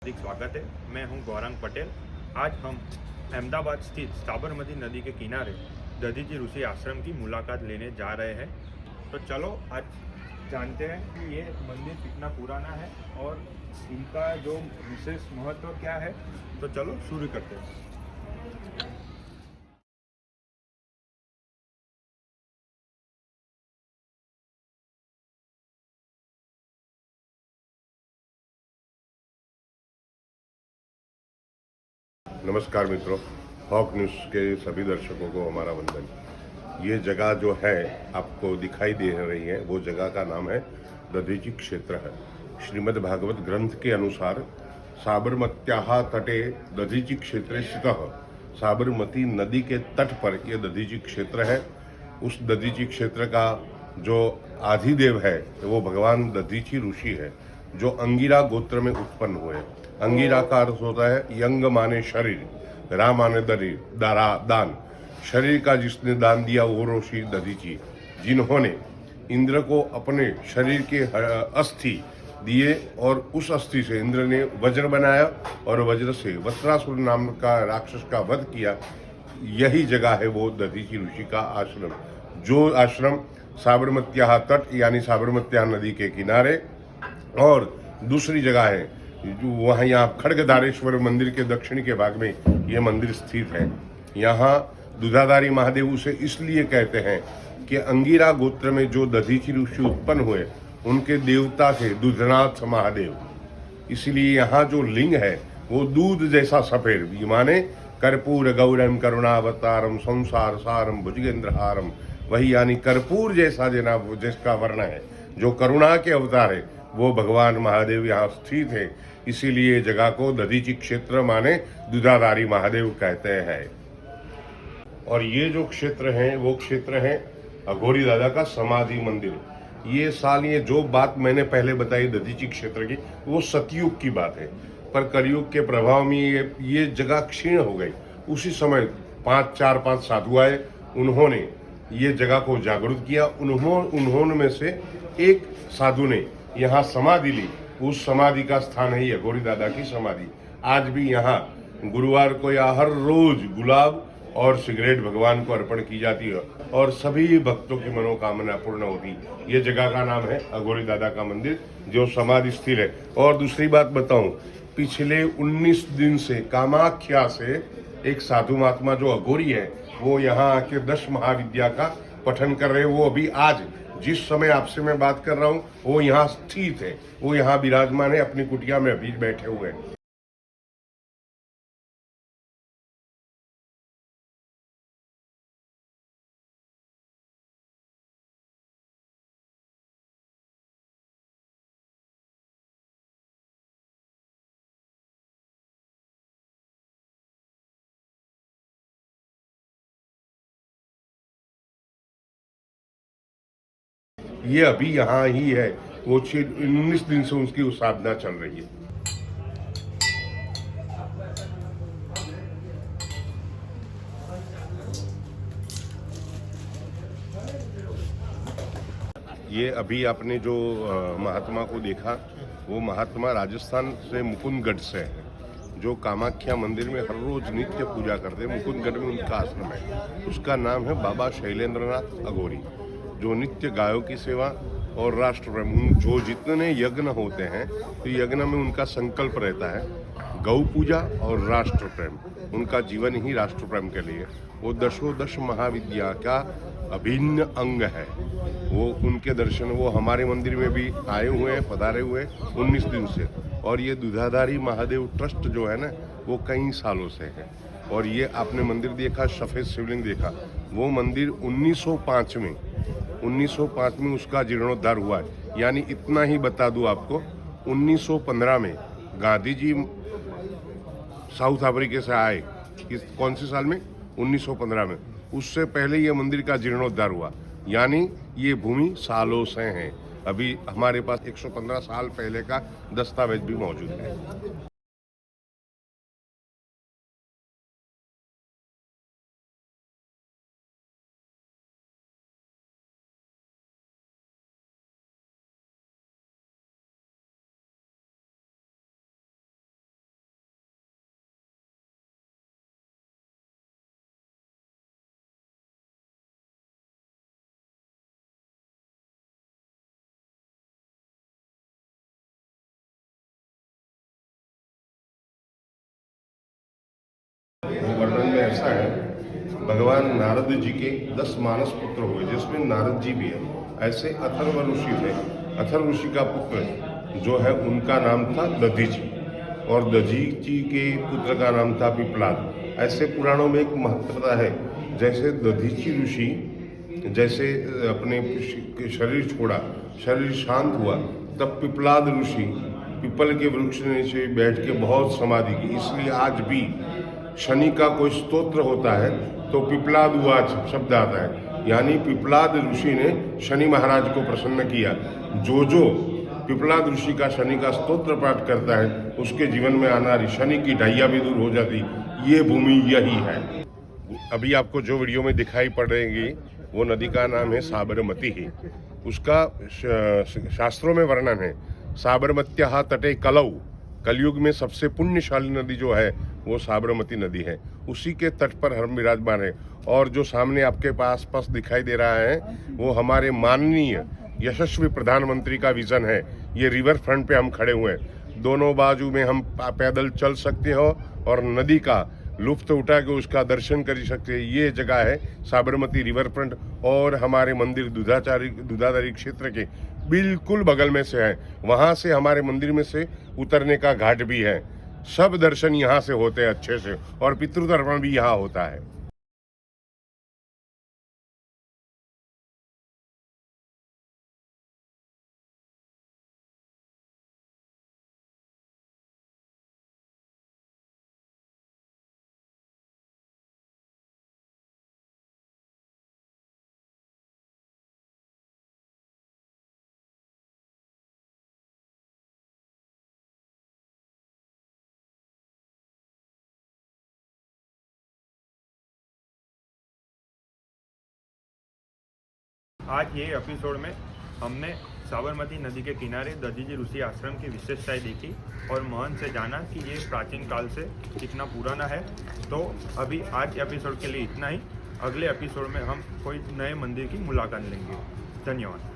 हार्दिक स्वागत है। मैं हूं गौरांग पटेल। आज हम अहमदाबाद स्थित साबरमती नदी के किनारे दधीची ऋषि आश्रम की मुलाकात लेने जा रहे हैं। तो चलो आज जानते हैं कि ये मंदिर कितना पुराना है और इनका जो विशेष महत्व क्या है। तो चलो शुरू करते हैं। नमस्कार मित्रों, हॉक न्यूज़ के सभी दर्शकों को हमारा वंदन। ये जगह जो है आपको दिखाई दे रही है, वो जगह का नाम है दधीची क्षेत्र है। श्रीमद् भागवत ग्रंथ के अनुसार साबरमत्याः तटे दधीची क्षेत्रे स्थितः, साबरमती नदी के तट पर यह दधीची क्षेत्र है। उस दधीची क्षेत्र का जो आधिदेव है वो भगवान दधीची ऋषि है, जो अंगिरा गोत्र में उत्पन्न हुए। अंगिरा का अर्थ होता है यंग माने शरीर, रा माने दान। शरीर का जिसने दान दिया वो ऋषि दधीची, जिन्होंने इंद्र को अपने शरीर के अस्थि दिए और उस अस्थि से इंद्र ने वज्र बनाया और वज्र से वस्त्रासुर नाम का राक्षस का वध किया। यही जगह है वो दधीची ऋषि का आश्रम, जो आश्रम साबरमत्या तट यानी साबरमत्या नदी के किनारे। और दूसरी जगह है जो वहाँ यहाँ खड़गधारेश्वर मंदिर के दक्षिण के भाग में ये मंदिर स्थित है। यहाँ दुधाधारी महादेव उसे इसलिए कहते हैं कि अंगिरा गोत्र में जो दधीची ऋषि उत्पन्न हुए उनके देवता थे दुधनाथ महादेव। इसलिए यहाँ जो लिंग है वो दूध जैसा सफेद, माने कर्पूर गौरम करुणावतारम संसार सारम भुजगेंद्रहारम, वही यानी कर्पूर जैसा जिसका वर्ण है, जो करुणा के अवतार है, वो भगवान महादेव यहाँ स्थित है। इसीलिए जगह को दधीची क्षेत्र माने दुधाधारी महादेव कहते हैं। और ये जो क्षेत्र है वो क्षेत्र है अघोरी दादा का समाधि मंदिर। ये जो बात मैंने पहले बताई दधीची क्षेत्र की, वो सतयुग की बात है, पर कलयुग के प्रभाव में ये जगह क्षीण हो गई। उसी समय चार पांच साधु आए, उन्होंने ये जगह को जागृत किया। उन्होंने में से एक साधु ने यहाँ समाधि ली। उस समाधि का स्थान है ये अघोरी दादा की समाधि। आज भी यहाँ गुरुवार को या हर रोज गुलाब और सिगरेट भगवान को अर्पण की जाती है और सभी भक्तों की मनोकामना पूर्ण होती। ये जगह का नाम है अघोरी दादा का मंदिर, जो समाधि स्थिर है। और दूसरी बात बताऊं, पिछले 19 दिन से कामाख्या से एक साधु महात्मा जो अघोरी है, वो यहाँ आके 10 महाविद्या का पठन कर रहे हैं। वो अभी आज जिस समय आपसे मैं बात कर रहा हूँ वो यहाँ स्थित है, वो यहाँ विराजमान है, अपनी कुटिया में अभी बैठे हुए हैं। ये अभी यहाँ ही है, वो 19 दिन से उसकी साधना चल रही है। ये अभी आपने जो महात्मा को देखा, वो महात्मा राजस्थान से मुकुंदगढ़ से है, जो कामाख्या मंदिर में हर रोज नित्य पूजा करते हैं। मुकुंदगढ़ में उनका आश्रम है, उसका नाम है बाबा शैलेंद्रनाथ अघोरी, जो नित्य गायों की सेवा और राष्ट्र प्रेम, जो जितने यज्ञ होते हैं तो यज्ञ में उनका संकल्प रहता है गौ पूजा और राष्ट्र प्रेम। उनका जीवन ही राष्ट्र प्रेम के लिए। वो दश महाविद्या का अभिन्न अंग है। वो उनके दर्शन वो हमारे मंदिर में भी आए हुए हैं, पधारे हुए 19 दिन से। और ये दुधाधारी महादेव ट्रस्ट जो है ना, वो कई सालों से है। और ये आपने मंदिर देखा, सफ़ेद शिवलिंग देखा, वो मंदिर 1905 में उसका जीर्णोद्धार हुआ है। यानी इतना ही बता दूं आपको, 1915 में गांधी जी साउथ अफ्रीका से आए। कौन से साल में? 1915 में। उससे पहले ये मंदिर का जीर्णोद्धार हुआ। यानी ये भूमि सालों से है। अभी हमारे पास 115 साल पहले का दस्तावेज भी मौजूद है। ऐसा है, भगवान नारद जी के 10 मानस पुत्र हुए जिसमें नारद जी भी है। ऐसे अथर्व ऋषि थे। अथर्व ऋषि का पुत्र जो है उनका नाम था दधीची, और दधीची के पुत्र का नाम था पिपलाद। ऐसे पुराणों में एक महत्वता है, जैसे दधीची ऋषि जैसे अपने शरीर छोड़ा, शरीर शांत हुआ, तब पिपलाद ऋषि पीपल के वृक्ष नीचे बैठ के बहुत समाधि की। इसलिए आज भी शनि का कोई स्तोत्र होता है तो पिपलाद उवाच शब्द आता है, यानी पिपलाद ऋषि ने शनि महाराज को प्रसन्न किया। जो पिपलाद ऋषि का शनि का स्तोत्र पाठ करता है उसके जीवन में आना शनि की ढैया भी दूर हो जाती। ये भूमि यही है। अभी आपको जो वीडियो में दिखाई पड़ रही वो नदी का नाम है साबरमती ही। उसका शास्त्रों में वर्णन है, साबरमत्या तटे कलऊ, कलयुग में सबसे पुण्यशाली नदी जो है वो साबरमती नदी है। उसी के तट पर हम विराजमान है। और जो सामने आपके पास दिखाई दे रहा है वो हमारे माननीय यशस्वी प्रधानमंत्री का विजन है। ये रिवर फ्रंट पे हम खड़े हुए हैं, दोनों बाजू में हम पैदल चल सकते हो और नदी का लुफ्त उठा के उसका दर्शन कर सकते हैं। ये जगह है साबरमती रिवर फ्रंट, और हमारे मंदिर दूधाधारी क्षेत्र के बिल्कुल बगल में से है। वहाँ से हमारे मंदिर में से उतरने का घाट भी है। सब दर्शन यहाँ से होते हैं अच्छे से, और पितृतर्पण भी यहाँ होता है। आज ये एपिसोड में हमने साबरमती नदी के किनारे दधीची ऋषि आश्रम की विशेषताएं देखी और महंत से जाना कि ये प्राचीन काल से कितना पुराना है। तो अभी आज एपिसोड के लिए इतना ही। अगले एपिसोड में हम कोई नए मंदिर की मुलाकात लेंगे। धन्यवाद।